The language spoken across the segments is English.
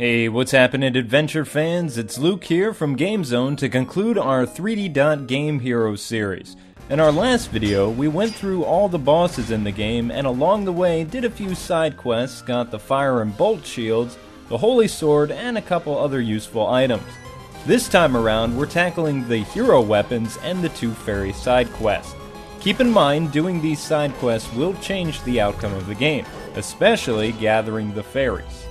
Hey, what's happening, adventure fans? It's Luke here from GameZone to conclude our 3D Dot Game Heroes series. In our last video, we went through all the bosses in the game and along the way did a few side quests, got the fire and bolt shields, the holy sword, and a couple other useful items. This time around, we're tackling the hero weapons and the 2 fairy side quests. Keep in mind, doing these side quests will change the outcome of the game, especially gathering the fairies.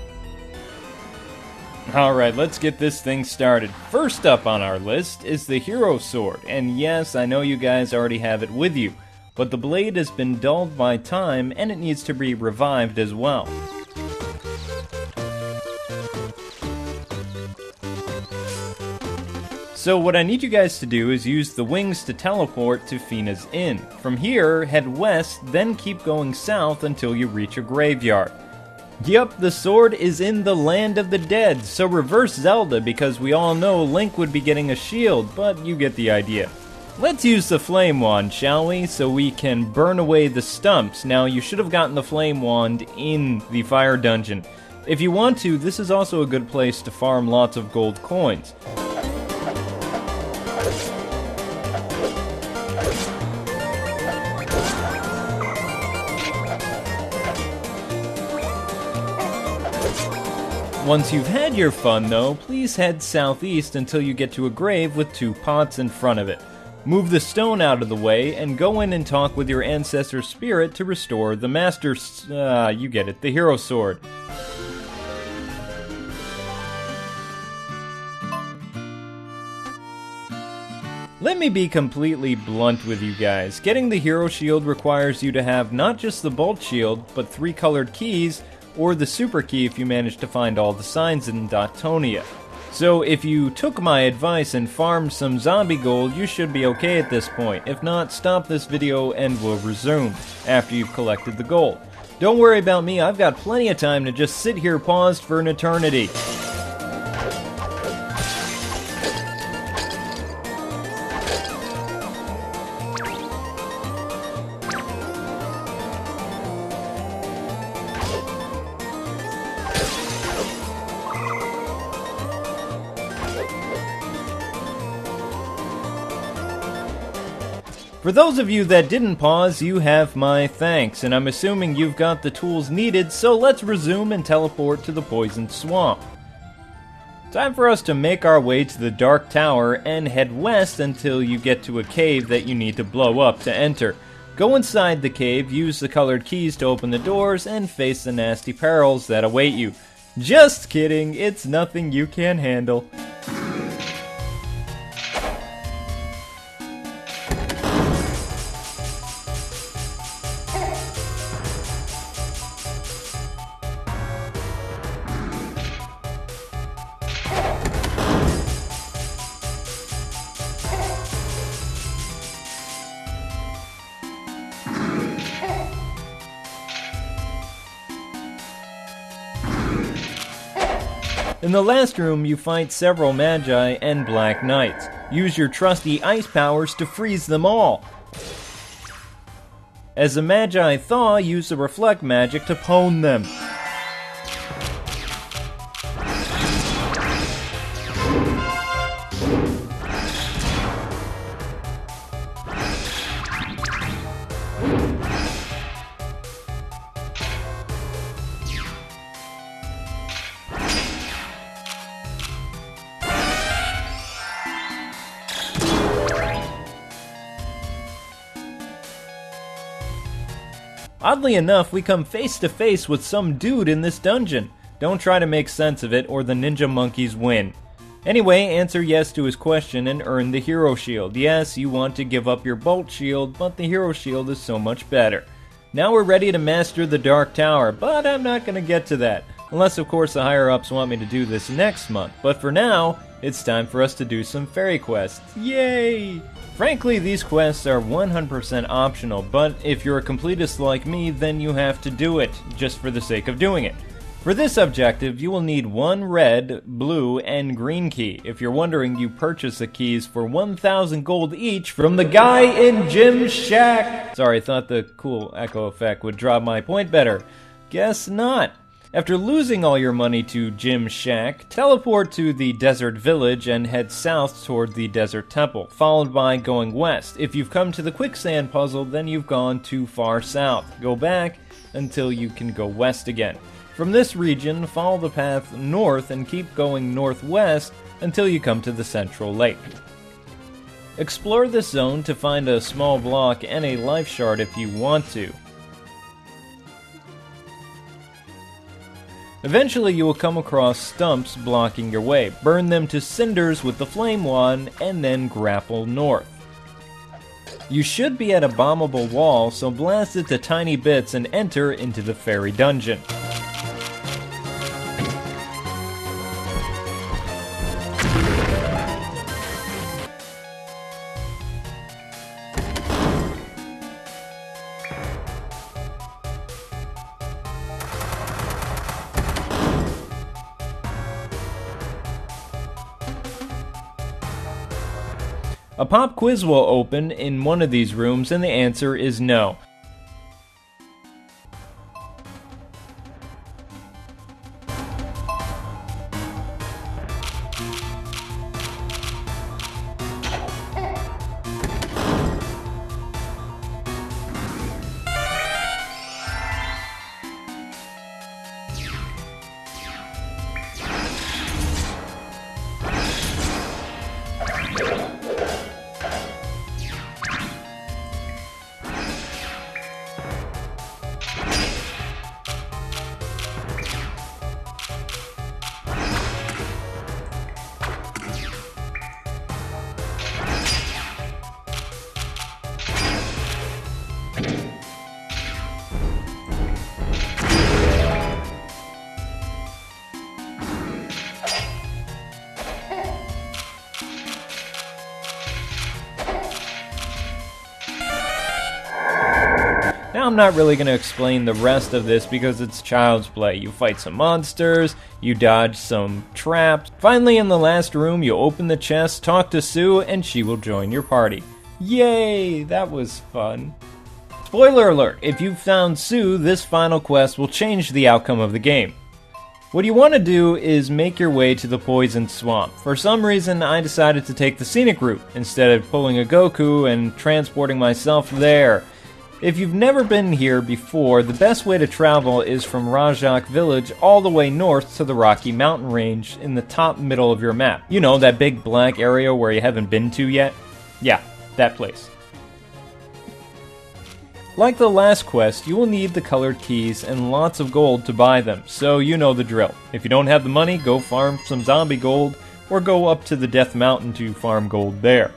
Alright, let's get this thing started. First up on our list is the Hero Sword, and yes, I know you guys already have it with you, but the blade has been dulled by time and it needs to be revived as well. So what I need you guys to do is use the wings to teleport to Fina's Inn. From here, head west, then keep going south until you reach a graveyard. Yup, the sword is in the land of the dead, so reverse Zelda because we all know Link would be getting a shield, but you get the idea. Let's use the flame wand, shall we, so we can burn away the stumps. Now, you should have gotten the flame wand in the fire dungeon. If you want to, this is also a good place to farm lots of gold coins. Once you've had your fun though, please head southeast until you get to a grave with 2 pots in front of it. Move the stone out of the way and go in and talk with your ancestor spirit to restore the master you get it, the hero sword. Let me be completely blunt with you guys. Getting the hero shield requires you to have not just the bolt shield, but 3 colored keys, or the super key if you manage to find all the signs in Dottonia. So if you took my advice and farmed some zombie gold, you should be okay at this point. If not, stop this video and we'll resume after you've collected the gold. Don't worry about me, I've got plenty of time to just sit here paused for an eternity. For those of you that didn't pause, you have my thanks, and I'm assuming you've got the tools needed, so let's resume and teleport to the poisoned swamp. Time for us to make our way to the Dark Tower and head west until you get to a cave that you need to blow up to enter. Go inside the cave, use the colored keys to open the doors, and face the nasty perils that await you. Just kidding, it's nothing you can't handle. In the last room, you fight several magi and black knights. Use your trusty ice powers to freeze them all. As the magi thaw, use the reflect magic to pwn them. Oddly enough, we come face to face with some dude in this dungeon. Don't try to make sense of it or the ninja monkeys win. Anyway, answer yes to his question and earn the hero shield. Yes, you want to give up your bolt shield, but the hero shield is so much better. Now we're ready to master the Dark Tower, but I'm not going to get to that. Unless of course the higher ups want me to do this next month. But for now, it's time for us to do some fairy quests. Yay! Frankly, these quests are 100% optional, but if you're a completist like me, then you have to do it, just for the sake of doing it. For this objective, you will need 1 red, blue, and green key. If you're wondering, you purchase the keys for 1,000 gold each from the guy in Jim's shack. Sorry, thought the cool echo effect would draw my point better. Guess not. After losing all your money to Jim's shack, teleport to the desert village and head south toward the desert temple, followed by going west. If you've come to the quicksand puzzle, then you've gone too far south. Go back until you can go west again. From this region, follow the path north and keep going northwest until you come to the central lake. Explore this zone to find a small block and a life shard if you want to. Eventually you will come across stumps blocking your way. Burn them to cinders with the flame wand and then grapple north. You should be at a bombable wall, so blast it to tiny bits and enter into the fairy dungeon. A pop quiz will open in one of these rooms and the answer is no. Now I'm not really going to explain the rest of this because it's child's play. You fight some monsters, you dodge some traps. Finally, in the last room, you open the chest, talk to Sue, and she will join your party. Yay! That was fun. Spoiler alert, if you found Sue, this final quest will change the outcome of the game. What you want to do is make your way to the Poison Swamp. For some reason, I decided to take the scenic route instead of pulling a Goku and transporting myself there. If you've never been here before, the best way to travel is from Rajak Village all the way north to the Rocky Mountain Range in the top middle of your map. You know, that big black area where you haven't been to yet? Yeah, that place. Like the last quest, you will need the colored keys and lots of gold to buy them, so you know the drill. If you don't have the money, go farm some zombie gold, or go up to the Death Mountain to farm gold there.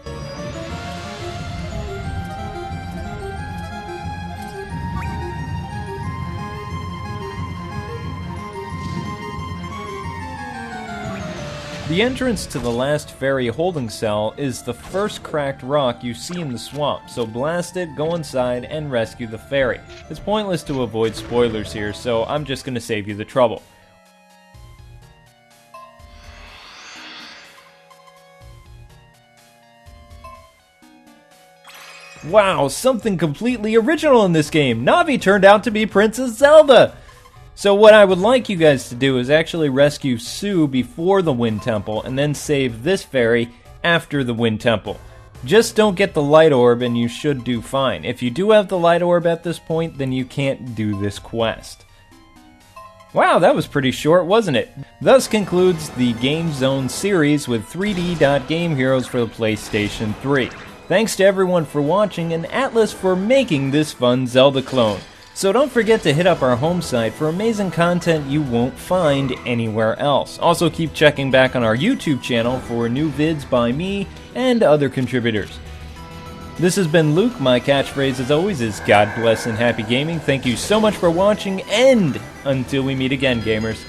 The entrance to the last fairy holding cell is the first cracked rock you see in the swamp, so blast it, go inside, and rescue the fairy. It's pointless to avoid spoilers here, so I'm just going to save you the trouble. Wow, something completely original in this game! Navi turned out to be Princess Zelda! So what I would like you guys to do is actually rescue Sue before the Wind Temple and then save this fairy after the Wind Temple. Just don't get the light orb and you should do fine. If you do have the light orb at this point, then you can't do this quest. Wow, that was pretty short, wasn't it? Thus concludes the GameZone series with 3D Game Heroes for the PlayStation 3. Thanks to everyone for watching and Atlas for making this fun Zelda clone. So don't forget to hit up our home site for amazing content you won't find anywhere else. Also keep checking back on our YouTube channel for new vids by me and other contributors. This has been Luke. My catchphrase as always is God bless and happy gaming. Thank you so much for watching, and until we meet again, gamers.